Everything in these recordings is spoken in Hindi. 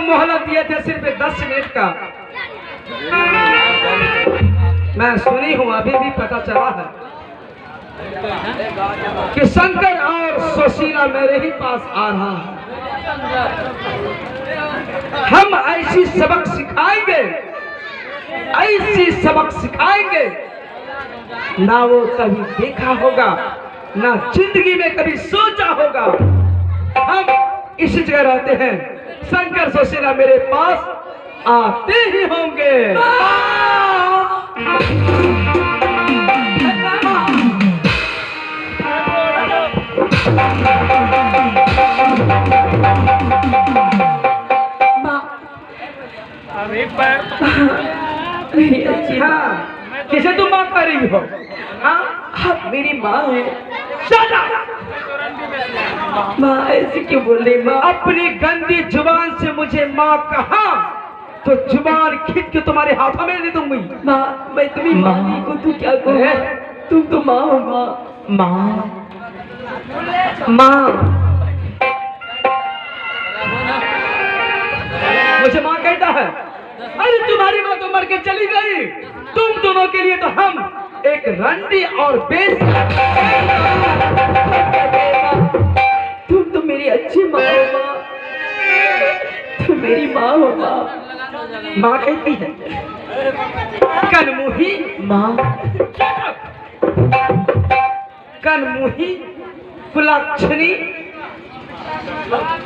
मोहलत दिए थे सिर्फ 10 मिनट का। मैं सुनी हूं, अभी भी पता चला है कि शंकर और सुशीला मेरे ही पास आ रहा है। हम ऐसी सबक सिखाएंगे, ऐसी सबक सिखाएंगे ना वो कभी देखा होगा, ना जिंदगी में कभी सोचा होगा। हम इसी जगह रहते हैं, शंकर सुशीला मेरे पास आते ही होंगे। हाँ, किसे तुम बात कर रही हो? हाँ, आप मेरी माँ है। माँ ऐसे क्यों बोल रही? माँ अपनी गंदी जुबान से मुझे माँ कहा तो जुबान खींच के तुम्हारे हाथों में दे दूंगी। माँ मैं तुम्हें माँ को तू क्या कहूँ? तुम तो माँ हो। माँ माँ मुझे माँ कहता है? अरे तुम्हारी माँ तो मर के चली गई। तुम दोनों के लिए तो हम एक रंडी और बेस। तुम तो मेरी अच्छी माँ हो माँ, तुम मेरी माँ हो माँ। माँ कहती है कनमुही माँ, कनमुही कुलक्षणी,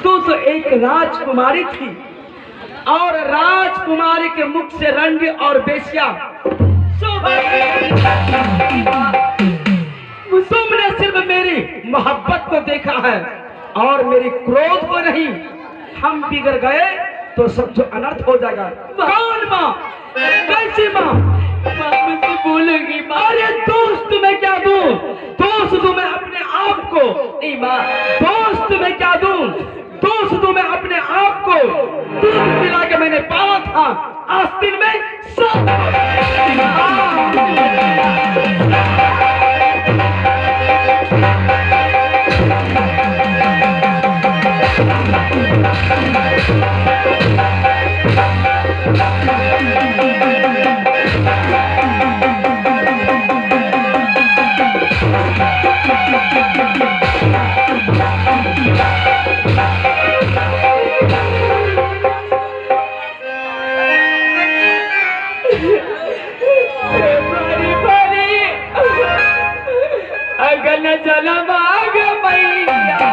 तू तो एक राजकुमारी थी और राजकुमारी के मुख से रंडी और बेश्या। तुमने सिर्फ मेरी मोहब्बत को देखा है और मेरी क्रोध को नहीं। हम बिगड़ गए तो सब जो अनर्थ हो जाएगा। कौन माँ? कैसी माँ? मुझसे बोलोगी माँ? अरे दोस्त मैं क्या दूं? दोस्त दूं मैं अपने आप को। नहीं माँ, दोस्त मैं क्या दूं? दोस्त दूं मैं अपने आप को। दूध पिला के मैंने पाला था, आस्तीन में सब। अगन जलम आग मैया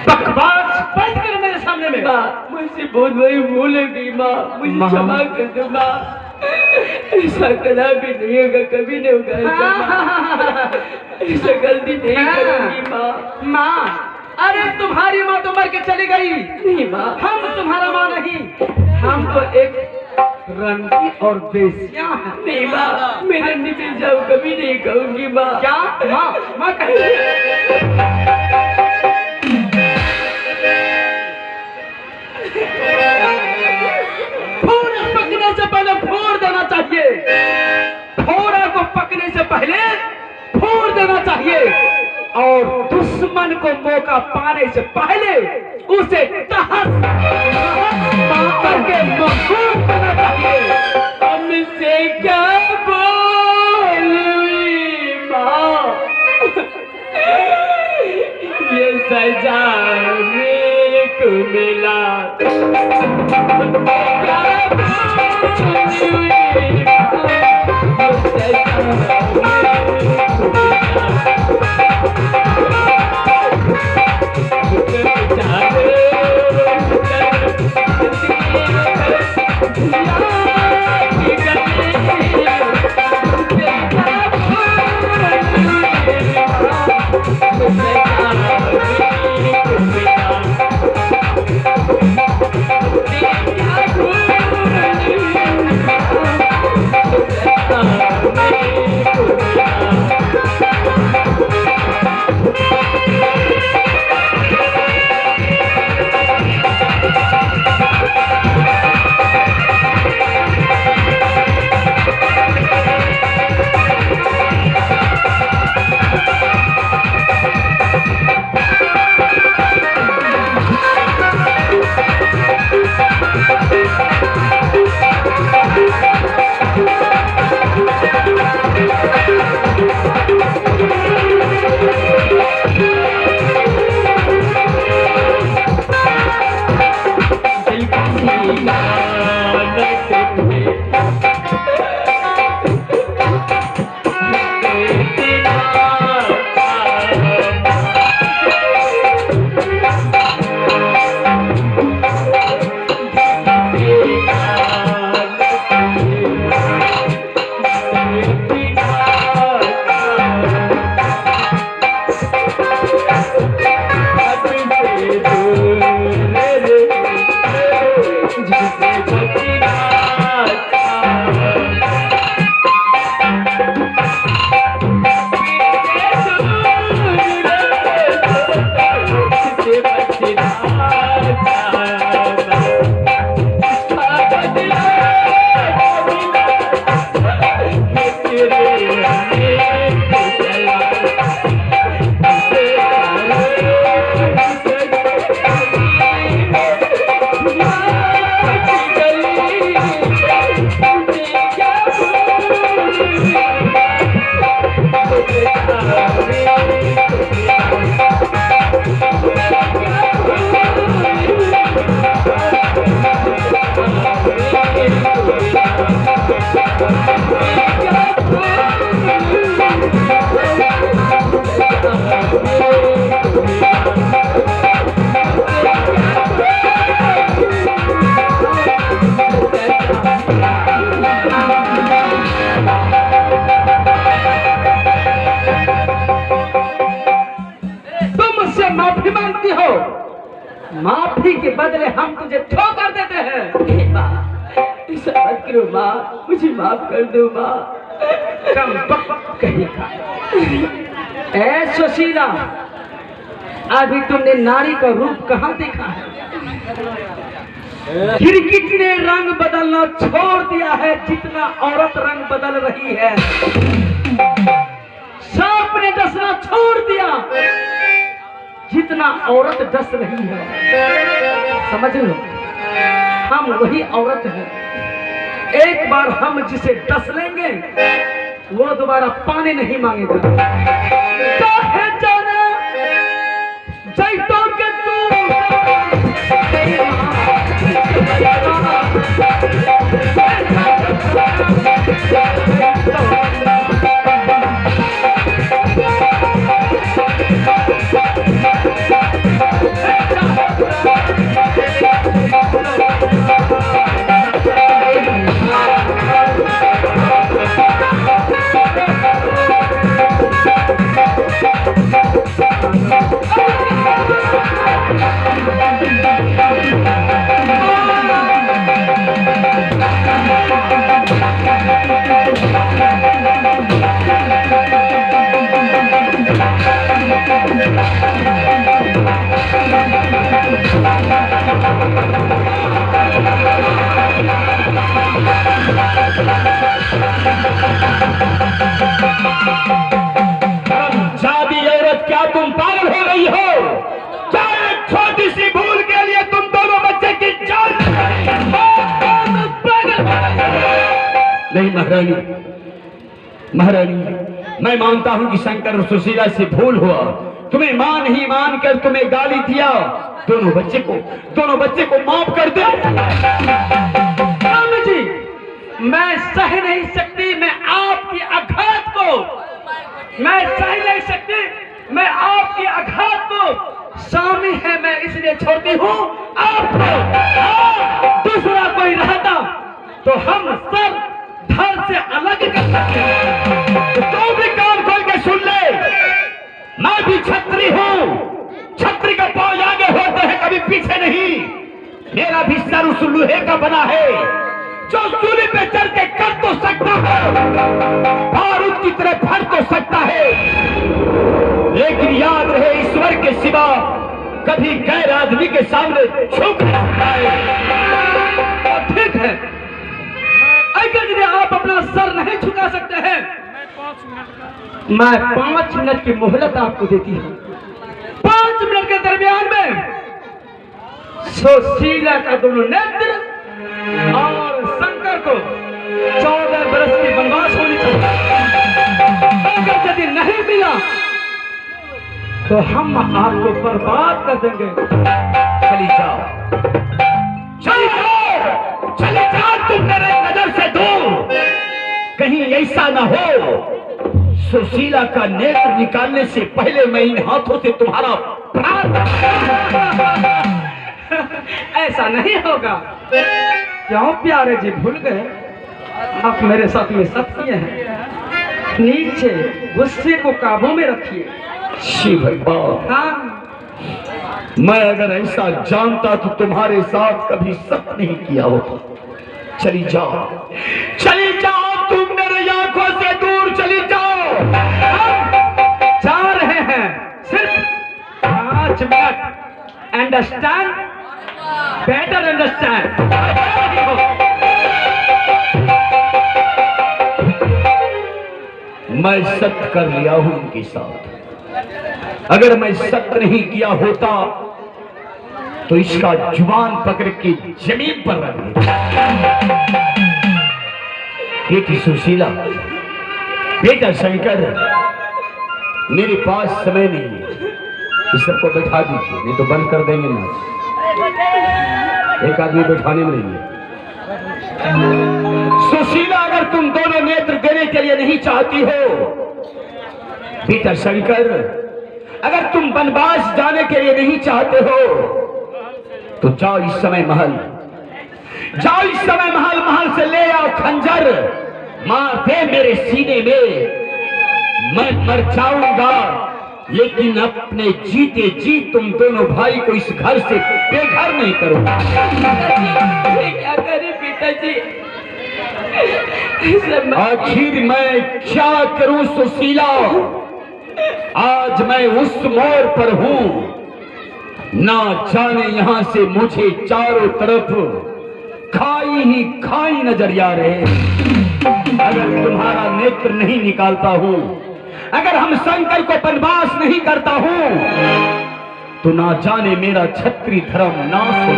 बकवास बंद कर मेरे सामने में। माँ मुझसे बहुत बड़ी भूल हो गई माँ, मुझे माँ। क्षमा कर दो माँ। ऐसा कला भी नहीं होगा, कभी नहीं होगा ऐसा। ऐसा गलती नहीं करूंगी माँ। माँ, अरे तुम्हारी माँ तो मर के चली गई। नहीं माँ, हम तुम्हारा माँ नहीं, हम तो एक रंडी और बेसिया हैं। नहीं माँ, मेरे निकल जाओ, कभी नहीं कहूंगी माँ। क्या माँ? माँ फोड़ा पकने से पहले फोड़ देना चाहिए। फोड़ा को पकने से पहले फोड़ देना चाहिए और दुश्मन को मौका पाने से पहले उसे तहस करके मखूब करना चाहिए। हमसे क्या बोलूं माँ, ये सजा मेरे को मिला। माफी के बदले हम तुझे ठोकर देते हैं। माँ ऐसा मत करो माँ, मुझे माफ कर दो माँ। कम बक कहेगा। ऐ सुशीला, अभी तुमने नारी का रूप कहाँ देखा है? गिरगिट ने रंग बदलना छोड़ दिया है जितना औरत रंग बदल रही है। सांप ने डसना छोड़ दिया जितना औरत डस रही है। समझ लो, हम वही औरत हैं। एक बार हम जिसे डस लेंगे वो दोबारा पानी नहीं मांगेगा। चाहे जाना जैतों के तू शादी औरत, क्या तुम पागल हो रही हो? क्या एक छोटी सी भूल के लिए तुम दोनों बच्चे की जान? नहीं महारानी, महारानी, मैं मानता हूं कि शंकर और सुशीला से भूल हुआ। तुम्हें मान ही मान कर तुम्हें गाली दिया। दोनों बच्चे को माफ कर दो। स्वामी जी, मैं सह नहीं सकती, मैं आपकी आघात को, मैं सह नहीं सकती, मैं आपकी आघात को। स्वामी है मैं इसलिए छोड़ती हूँ आपको। दूसरा कोई रहता तो हम सर धड़ से अलग कर सकते हैं। तो भी कान खोल के सुन ले, मैं भी छत्री हूँ। छत्री का पांव आगे होते हैं, कभी पीछे नहीं। मेरा भी सर उस लोहे का बना है जो सूली पे चढ़ के कर तो सकता है, बारूद की तरह फट तो सकता है, लेकिन याद रहे ईश्वर के सिवा कभी गैर आदमी के सामने झुक नहीं सकता है। ठीक है, अगर यदि आप अपना सर नहीं झुका सकते हैं, मैं 5 मिनट की मोहलत आपको देती हूँ। 5 मिनट के दरमियान में सुशीला का दोनों नेत्र और शंकर को 14 बरस की वनवास होनी चाहिए। अगर यदि नहीं मिला तो हम आपको बर्बाद कर देंगे। चली जाओ, चली जाओ, चली जाओ, तुम मेरे नजर से दूर। कहीं ऐसा ना हो सुशीला का नेत्र निकालने से पहले मैं इन हाथों से तुम्हारा प्राण। ऐसा नहीं होगा। क्यों प्यारे जी, भूल गए आप मेरे साथ में सत्य हैं। नीचे गुस्से को काबू में रखिए। शिव भगवान, हाँ, मैं अगर ऐसा जानता तो तुम्हारे साथ कभी सत्य नहीं किया होता। चली जाओ, चली जाओ, तुम मेरे आंखों से दूर चली जाओ। हम जा रहे हैं सिर्फ 5 मिनट। Understand, better understand. मैं सत्य कर लिया हूं उनके साथ। अगर मैं सत्य नहीं किया होता तो इसका जुबान पकड़ के जमीन पर रख देता। बेटी सुशीला, बेटा शंकर, मेरे पास समय नहीं है। इस सबको बैठा दीजिए, नहीं तो बंद कर देंगे नाच। एक आदमी बैठाने में नहीं है। सुशीला, अगर तुम दोनों नेत्र देने के लिए नहीं चाहती हो, बेटा शंकर, अगर तुम वनवास जाने के लिए नहीं चाहते हो, तो जाओ इस समय महल, जाओ इस समय महल, महल से ले आओ खंजर, मार दे मेरे सीने में। मैं मर जाऊंगा, लेकिन अपने जीते जी तुम दोनों भाई को इस घर से बेघर नहीं करूंगा। क्या करें पिताजी? आखिर मैं क्या करूं सुशीला? आज मैं उस मोड़ पर हूं, ना जाने यहां से मुझे चारों तरफ खाई ही खाई नजर आ रहे। अगर तुम्हारा नेत्र नहीं निकालता हूं, अगर हम शंकर को वनवास नहीं करता हूं, तो ना जाने मेरा क्षत्रिय धर्म नाश हो।